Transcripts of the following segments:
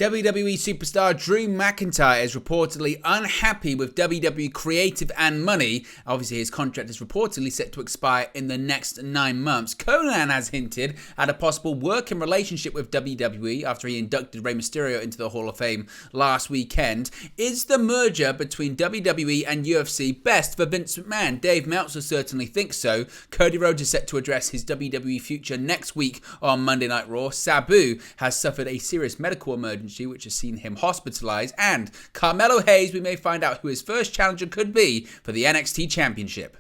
WWE superstar Drew McIntyre is reportedly unhappy with WWE creative and money. Obviously, his contract is reportedly set to expire in the next 9 months. Conan has hinted at a possible working relationship with WWE after he inducted Rey Mysterio into the Hall of Fame last weekend. Is the merger between WWE and UFC best for Vince McMahon? Dave Meltzer certainly thinks so. Cody Rhodes is set to address his WWE future next week on Monday Night Raw. Sabu has suffered a serious medical emergency which has seen him hospitalized, and Carmelo Hayes, we may find out who his first challenger could be for the NXT Championship.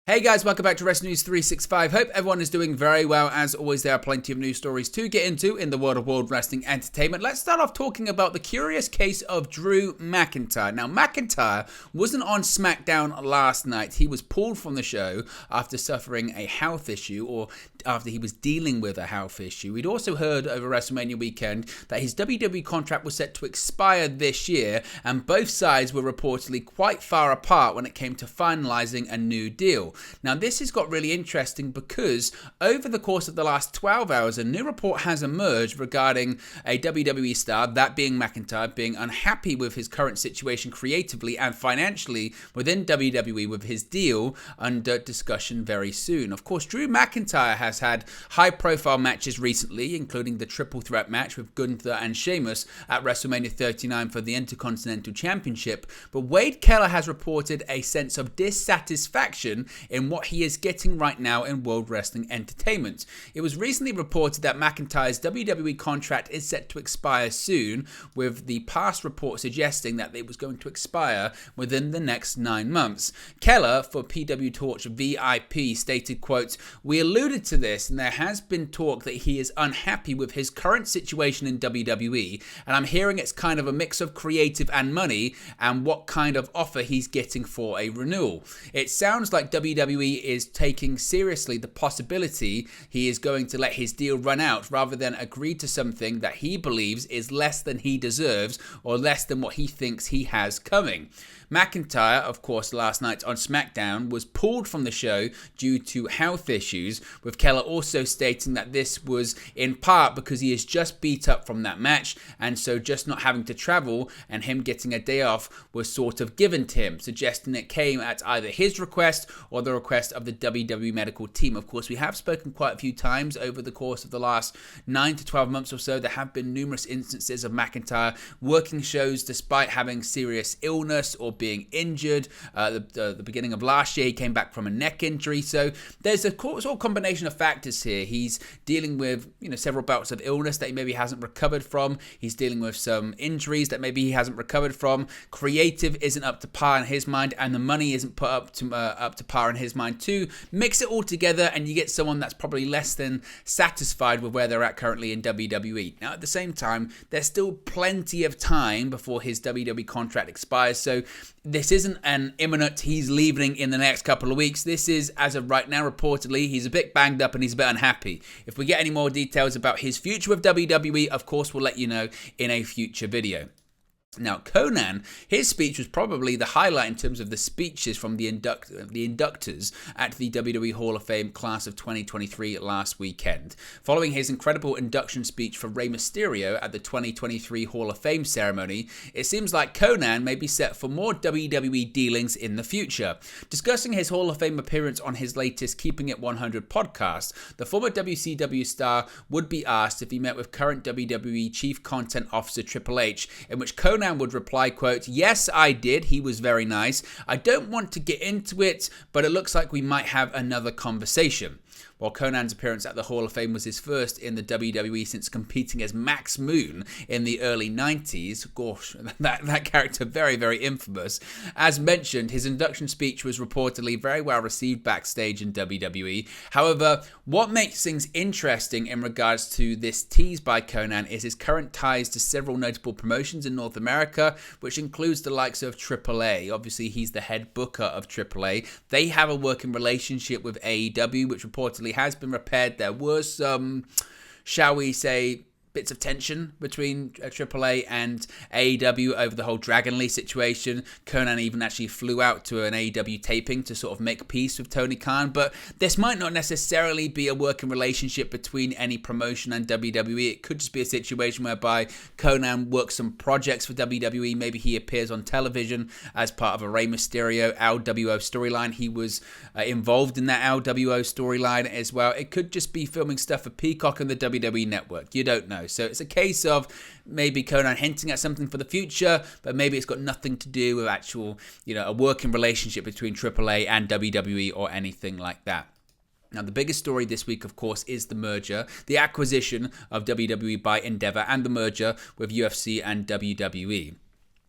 Hey guys, welcome back to Wrestling News 365. Hope everyone is doing very well. As always, there are plenty of news stories to get into in the world of World Wrestling Entertainment. Let's start off talking about the curious case of Drew McIntyre. Now, McIntyre wasn't on SmackDown last night. He was pulled from the show after suffering a health issue, or after he was dealing with a health issue. We'd also heard over WrestleMania weekend that his WWE contract was set to expire this year, and both sides were reportedly quite far apart when it came to finalizing a new deal. Now, this has got really interesting because over the course of the last 12 hours, a new report has emerged regarding a WWE star, that being McIntyre, being unhappy with his current situation creatively and financially within WWE, with his deal under discussion very soon. Of course, Drew McIntyre has had high-profile matches recently, including the triple threat match with Gunther and Sheamus at WrestleMania 39 for the Intercontinental Championship, but Wade Keller has reported a sense of dissatisfaction in what he is getting right now in World Wrestling Entertainment. It was recently reported that McIntyre's WWE contract is set to expire soon, with the past report suggesting that it was going to expire within the next 9 months. Keller for PW Torch VIP stated, quote, "We alluded to this, and there has been talk that he is unhappy with his current situation in WWE, and I'm hearing it's kind of a mix of creative and money and what kind of offer he's getting for a renewal. It sounds like WWE is taking seriously the possibility he is going to let his deal run out rather than agree to something that he believes is less than he deserves or less than what he thinks he has coming." McIntyre, of course, last night on SmackDown was pulled from the show due to health issues, with Keller also stating that this was in part because he is just beat up from that match, and so just not having to travel and him getting a day off was sort of given to him, suggesting it came at either his request or the request of the WWE medical team. Of course, we have spoken quite a few times over the course of the last 9 to 12 months or so. There have been numerous instances of McIntyre working shows despite having serious illness or being injured. The beginning of last year, he came back from a neck injury. So there's a sort of combination of factors here. He's dealing with several bouts of illness that he maybe hasn't recovered from. He's dealing with some injuries that maybe he hasn't recovered from. Creative isn't up to par in his mind, and the money isn't put up to par in his mind too. Mix it all together, and you get someone that's probably less than satisfied with where they're at currently in WWE. Now, at the same time, there's still plenty of time before his WWE contract expires, so this isn't an imminent he's leaving in the next couple of weeks. This is, as of right now, reportedly, he's a bit banged up and he's a bit unhappy. If we get any more details about his future with WWE, of course, we'll let you know in a future video. Now, Conan, his speech was probably the highlight in terms of the speeches from the inductors at the WWE Hall of Fame class of 2023 last weekend. Following his incredible induction speech for Rey Mysterio at the 2023 Hall of Fame ceremony, it seems like Conan may be set for more WWE dealings in the future. Discussing his Hall of Fame appearance on his latest Keeping It 100 podcast, the former WCW star would be asked if he met with current WWE Chief Content Officer Triple H, in which Conan would reply, quote, "Yes, I did. He was very nice. I don't want to get into it, but it looks like we might have another conversation." While Conan's appearance at the Hall of Fame was his first in the WWE since competing as Max Moon in the early 90s, gosh, that character very, very infamous. As mentioned, his induction speech was reportedly very well received backstage in WWE. However, what makes things interesting in regards to this tease by Conan is his current ties to several notable promotions in North America, which includes the likes of AAA. Obviously, he's the head booker of AAA. They have a working relationship with AEW, which reportedly has been repaired. There were some, shall we say, bits of tension between AAA and AEW over the whole Dragon Lee situation. Conan even actually flew out to an AEW taping to sort of make peace with Tony Khan, but this might not necessarily be a working relationship between any promotion and WWE. It could just be a situation whereby Conan works some projects for WWE. Maybe he appears on television as part of a Rey Mysterio LWO storyline. He was involved in that LWO storyline as well. It could just be filming stuff for Peacock and the WWE Network. You don't know. So it's a case of maybe Conan hinting at something for the future, but maybe it's got nothing to do with actual, a working relationship between AAA and WWE or anything like that. Now, the biggest story this week, of course, is the merger, the acquisition of WWE by Endeavor and the merger with UFC and WWE.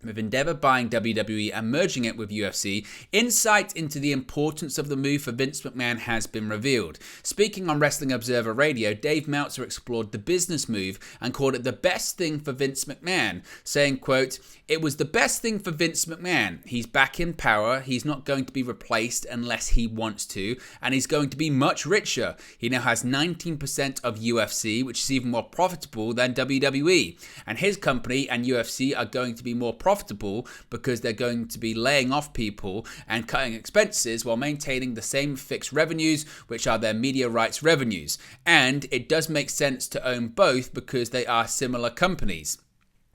With Endeavor buying WWE and merging it with UFC, insight into the importance of the move for Vince McMahon has been revealed. Speaking on Wrestling Observer Radio, Dave Meltzer explored the business move and called it the best thing for Vince McMahon, saying, quote, "It was the best thing for Vince McMahon. He's back in power. He's not going to be replaced unless he wants to, and he's going to be much richer. He now has 19% of UFC, which is even more profitable than WWE. And his company and UFC are going to be more profitable because they're going to be laying off people and cutting expenses while maintaining the same fixed revenues, which are their media rights revenues. And it does make sense to own both because they are similar companies."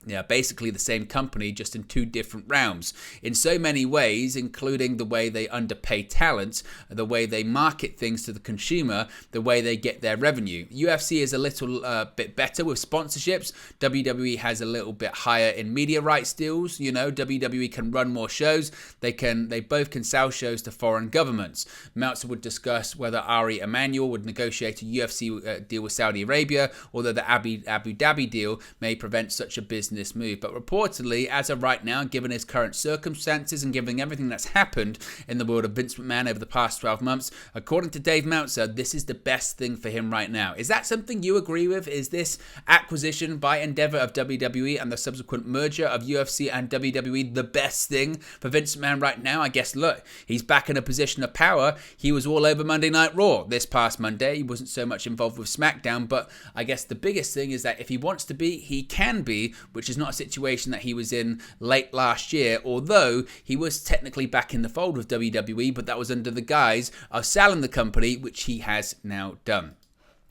Yeah, basically the same company, just in two different realms. In so many ways, including the way they underpay talent, the way they market things to the consumer, the way they get their revenue. UFC is a little bit better with sponsorships. WWE has a little bit higher in media rights deals. WWE can run more shows. They both can sell shows to foreign governments. Meltzer would discuss whether Ari Emanuel would negotiate a UFC deal with Saudi Arabia, although the Abu Dhabi deal may prevent such a business move. But reportedly, as of right now, given his current circumstances and given everything that's happened in the world of Vince McMahon over the past 12 months, according to Dave Meltzer, this is the best thing for him right now. Is that something you agree with? Is this acquisition by Endeavor of WWE and the subsequent merger of UFC and WWE the best thing for Vince McMahon right now? I guess, look, he's back in a position of power. He was all over Monday Night Raw this past Monday. He wasn't so much involved with SmackDown, but I guess the biggest thing is that if he wants to be, he can be, which is not a situation that he was in late last year, although he was technically back in the fold with WWE, but that was under the guise of selling the company, which he has now done.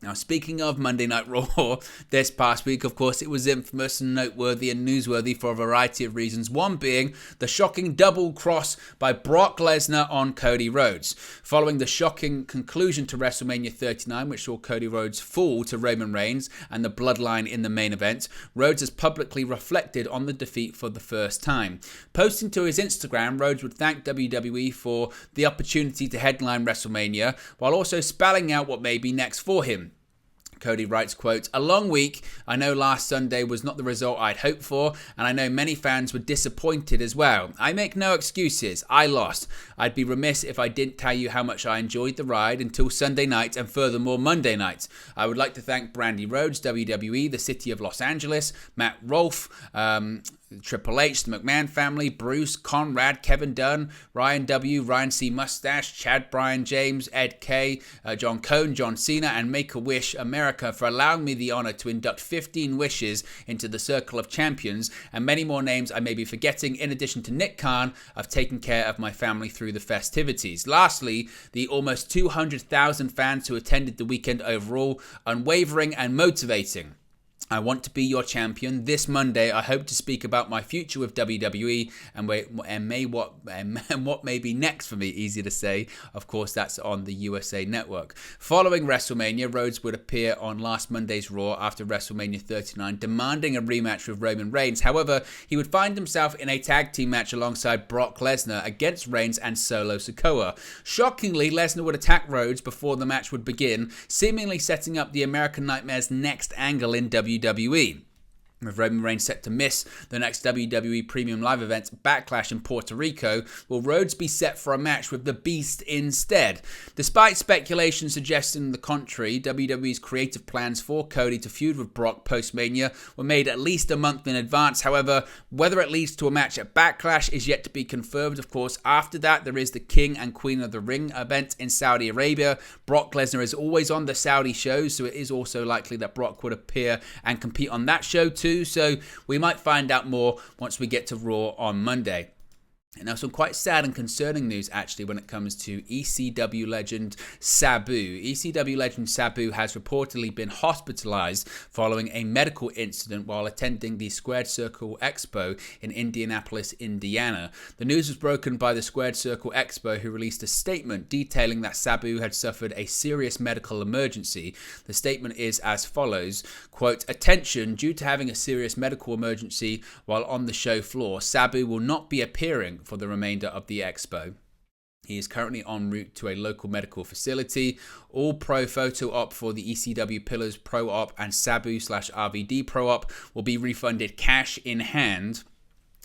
Now, speaking of Monday Night Raw, this past week, of course, it was infamous and noteworthy and newsworthy for a variety of reasons. One being the shocking double cross by Brock Lesnar on Cody Rhodes. Following the shocking conclusion to WrestleMania 39, which saw Cody Rhodes fall to Roman Reigns and the Bloodline in the main event, Rhodes has publicly reflected on the defeat for the first time. Posting to his Instagram, Rhodes would thank WWE for the opportunity to headline WrestleMania, while also spelling out what may be next for him. Cody writes, quote, "A long week. I know last Sunday was not the result I'd hoped for, and I know many fans were disappointed as well. I make no excuses. I lost. I'd be remiss if I didn't tell you how much I enjoyed the ride until Sunday night and furthermore Monday night. I would like to thank Brandy Rhodes, WWE, the City of Los Angeles, Matt Rolfe, Triple H, the McMahon family, Bruce, Conrad, Kevin Dunn, Ryan W., Ryan C. Mustache, Chad Bryan James, Ed K., John Cone, John Cena, and Make-A-Wish America for allowing me the honor to induct 15 wishes into the Circle of Champions, and many more names I may be forgetting. In addition to Nick Khan, I've taken care of my family through the festivities. Lastly, the almost 200,000 fans who attended the weekend overall, unwavering and motivating. I want to be your champion. This Monday, I hope to speak about my future with WWE and what may be next for me. Easy to say. Of course, that's on the USA Network. Following WrestleMania, Rhodes would appear on last Monday's Raw after WrestleMania 39, demanding a rematch with Roman Reigns. However, he would find himself in a tag team match alongside Brock Lesnar against Reigns and Solo Sikoa. Shockingly, Lesnar would attack Rhodes before the match would begin, seemingly setting up the American Nightmare's next angle in WWE. With Roman Reigns set to miss the next WWE Premium Live event, Backlash in Puerto Rico, will Rhodes be set for a match with the Beast instead? Despite speculation suggesting the contrary, WWE's creative plans for Cody to feud with Brock post-Mania were made at least a month in advance. However, whether it leads to a match at Backlash is yet to be confirmed. Of course, after that, there is the King and Queen of the Ring event in Saudi Arabia. Brock Lesnar is always on the Saudi shows, so it is also likely that Brock would appear and compete on that show too. So we might find out more once we get to Raw on Monday. Now, some quite sad and concerning news, actually, when it comes to ECW legend Sabu. ECW legend Sabu has reportedly been hospitalized following a medical incident while attending the Squared Circle Expo in Indianapolis, Indiana. The news was broken by the Squared Circle Expo, who released a statement detailing that Sabu had suffered a serious medical emergency. The statement is as follows, quote, "Attention, due to having a serious medical emergency while on the show floor, Sabu will not be appearing for the remainder of the expo. He is currently en route to a local medical facility. All pro photo op for the ECW Pillars Pro Op and Sabu/RVD Pro Op will be refunded cash in hand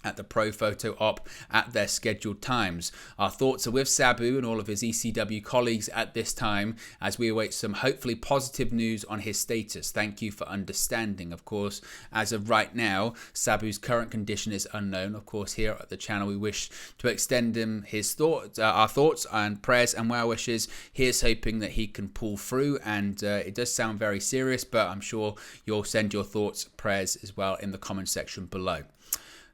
at the Pro Photo Op at their scheduled times. Our thoughts are with Sabu and all of his ECW colleagues at this time as we await some hopefully positive news on his status. Thank you for understanding." Of course, as of right now, Sabu's current condition is unknown. Of course, here at the channel, we wish to extend him our thoughts and prayers and well wishes. Here's hoping that he can pull through, and it does sound very serious, but I'm sure you'll send your thoughts, prayers as well in the comment section below.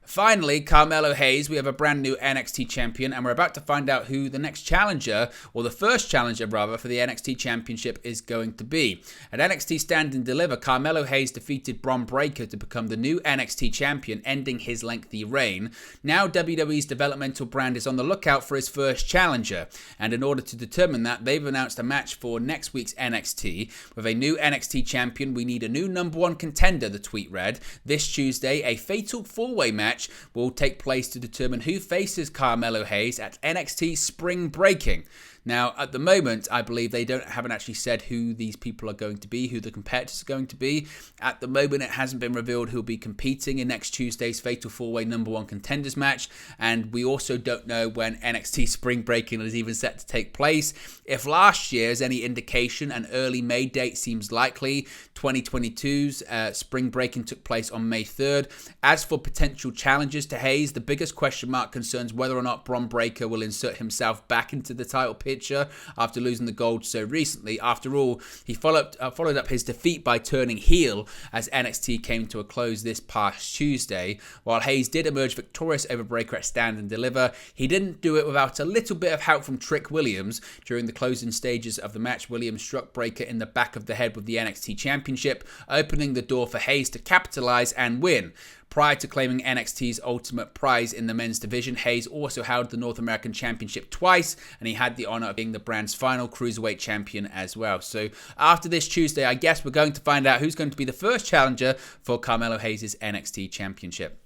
Finally, Carmelo Hayes, we have a brand new NXT champion, and we're about to find out who the next challenger, or the first challenger rather, for the NXT championship is going to be. At NXT Stand and Deliver, Carmelo Hayes defeated Bron Breakker to become the new NXT champion, ending his lengthy reign. Now WWE's developmental brand is on the lookout for his first challenger, and in order to determine that, they've announced a match for next week's NXT. With a new NXT champion, we need a new #1 contender, the tweet read. This Tuesday, a fatal four-way match will take place to determine who faces Carmelo Hayes at NXT Spring Breaking. Now, at the moment, I believe they haven't actually said who these people are going to be, who the competitors are going to be. At the moment, it hasn't been revealed who'll be competing in next Tuesday's Fatal 4-Way #1 Contenders match, and we also don't know when NXT Spring Breaking is even set to take place. If last year's any indication, an early May date seems likely. 2022's Spring Breaking took place on May 3rd. As for potential challenges to Hayes, the biggest question mark concerns whether or not Bron Breakker will insert himself back into the title picture after losing the gold so recently. After all, he followed up his defeat by turning heel as NXT came to a close this past Tuesday. While Hayes did emerge victorious over Breakker at Stand and Deliver, he didn't do it without a little bit of help from Trick Williams. During the closing stages of the match, Williams struck Breakker in the back of the head with the NXT Championship, opening the door for Hayes to capitalize and win. Prior to claiming NXT's ultimate prize in the men's division, Hayes also held the North American Championship twice, and he had the honor of being the brand's final Cruiserweight champion as well. So after this Tuesday, I guess we're going to find out who's going to be the first challenger for Carmelo Hayes' NXT Championship.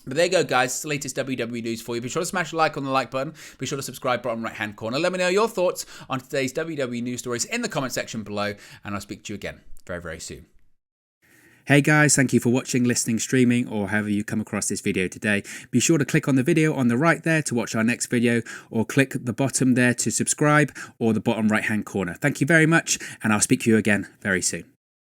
But there you go, guys. It's the latest WWE news for you. Be sure to smash a like on the like button. Be sure to subscribe, bottom right-hand corner. Let me know your thoughts on today's WWE news stories in the comment section below, and I'll speak to you again very, very soon. Hey guys, thank you for watching, listening, streaming, or however you come across this video today. Be sure to click on the video on the right there to watch our next video, or click the bottom there to subscribe, or the bottom right hand corner. Thank you very much, and I'll speak to you again very soon.